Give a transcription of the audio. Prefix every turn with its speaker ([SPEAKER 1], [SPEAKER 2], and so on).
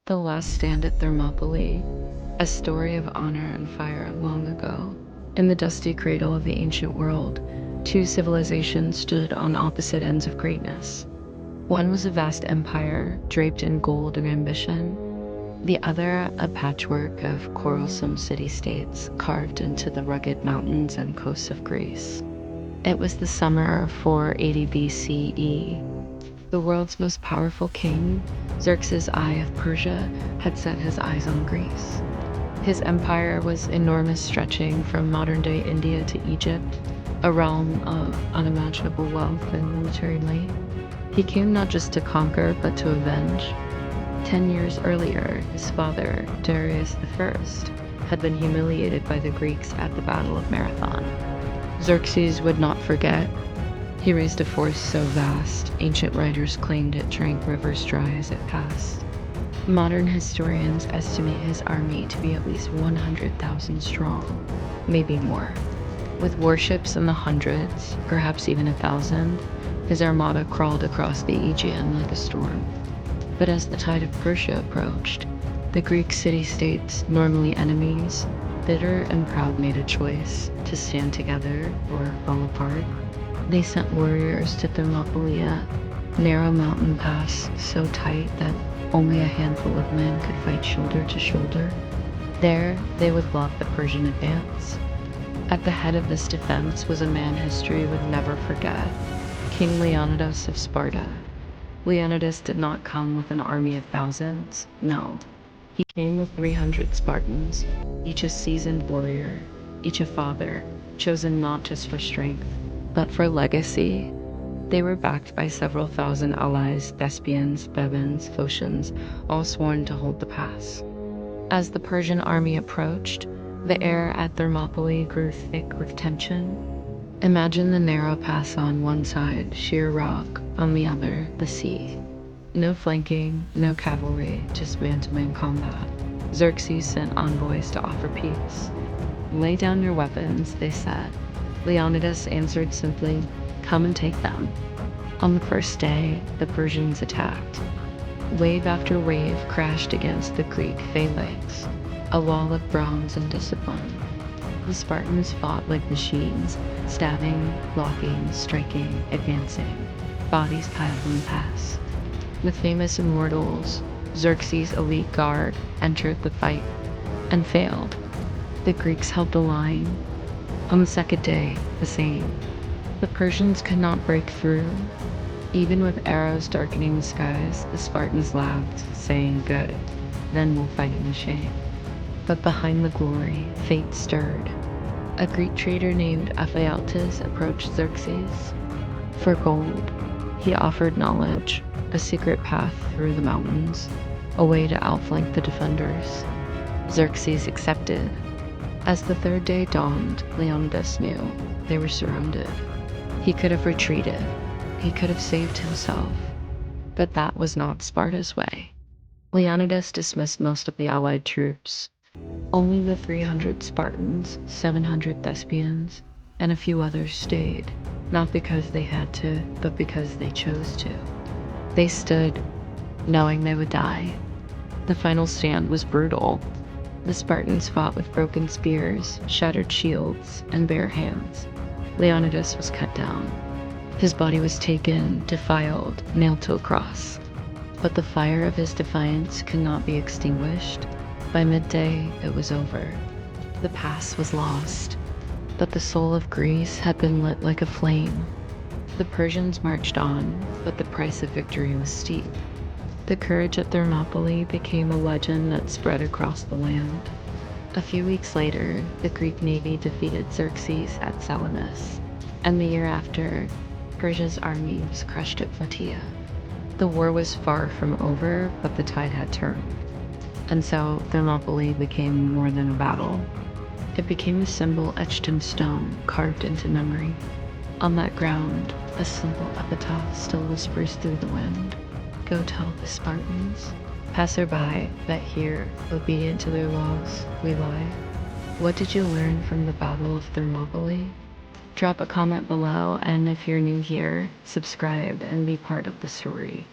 [SPEAKER 1] The Last Stand at Thermopylae, a story of honor and fire long ago. In the dusty cradle of the ancient world, two civilizations stood on opposite ends of greatness. One was a vast empire draped in gold and ambition, the other a patchwork of quarrelsome city-states carved into the rugged mountains and coasts of Greece. It was the summer of 480 BCE. The world's most powerful king, Xerxes I of Persia, had set his eyes on Greece. His empire was enormous, stretching from modern-day India to Egypt, a realm of unimaginable wealth and military might. He came not just to conquer, but to avenge. 10 years earlier, his father, Darius I, had been humiliated by the Greeks at the Battle of Marathon. Xerxes would not forget. He raised a force so vast, ancient writers claimed it drank rivers dry as it passed. Modern historians estimate his army to be at least 100,000 strong, maybe more. With warships in the hundreds, perhaps even 1,000, his armada crawled across the Aegean like a storm. But as the tide of Persia approached, the Greek city-states, normally enemies, bitter and proud, made a choice to stand together or fall apart. They sent warriors to Thermopylae, a narrow mountain pass so tight that only a handful of men could fight shoulder to shoulder. There, they would block the Persian advance. At the head of this defense was a man history would never forget, King Leonidas of Sparta. Leonidas did not come with an army of thousands, no. He came with 300 Spartans, each a seasoned warrior, each a father, chosen not just for strength, but for legacy. They were backed by several thousand allies, Thespians, Bebans, Phocians, all sworn to hold the pass. As the Persian army approached, the air at Thermopylae grew thick with tension. Imagine the narrow pass on one side, sheer rock, on the other, the sea. No flanking, no cavalry, just man-to-man combat. Xerxes sent envoys to offer peace. "Lay down your weapons," they said. Leonidas answered simply, "Come and take them." On the first day, the Persians attacked. Wave after wave crashed against the Greek phalanx, a wall of bronze and discipline. The Spartans fought like machines, stabbing, blocking, striking, advancing. Bodies piled in the pass. The famous immortals, Xerxes' elite guard, entered the fight and failed. The Greeks held the line. On the second day, the same. The Persians could not break through. Even with arrows darkening the skies, the Spartans laughed, saying, "Good, then we'll fight in shame." But behind the glory, fate stirred. A Greek trader named Ephialtes approached Xerxes. For gold, he offered knowledge, a secret path through the mountains, a way to outflank the defenders. Xerxes accepted. As the third day dawned, Leonidas knew they were surrounded. He could have retreated. He could have saved himself. But that was not Sparta's way. Leonidas dismissed most of the allied troops. Only the 300 Spartans, 700 Thespians, and a few others stayed, not because they had to, but because they chose to. They stood, knowing they would die. The final stand was brutal. The Spartans fought with broken spears, shattered shields, and bare hands. Leonidas was cut down. His body was taken, defiled, nailed to a cross. But the fire of his defiance could not be extinguished. By midday, it was over. The pass was lost, but the soul of Greece had been lit like a flame. The Persians marched on, but the price of victory was steep. The courage at Thermopylae became a legend that spread across the land. A few weeks later, the Greek navy defeated Xerxes at Salamis, and the year after, Persia's army was crushed at Plataea. The war was far from over, but the tide had turned. And so Thermopylae became more than a battle. It became a symbol etched in stone, carved into memory. On that ground, a simple epitaph still whispers through the wind. Go tell the Spartans, passerby, that here, obedient to their laws, we lie. What did you learn from the Battle of Thermopylae? Drop a comment below, and if you're new here, subscribe and be part of the story.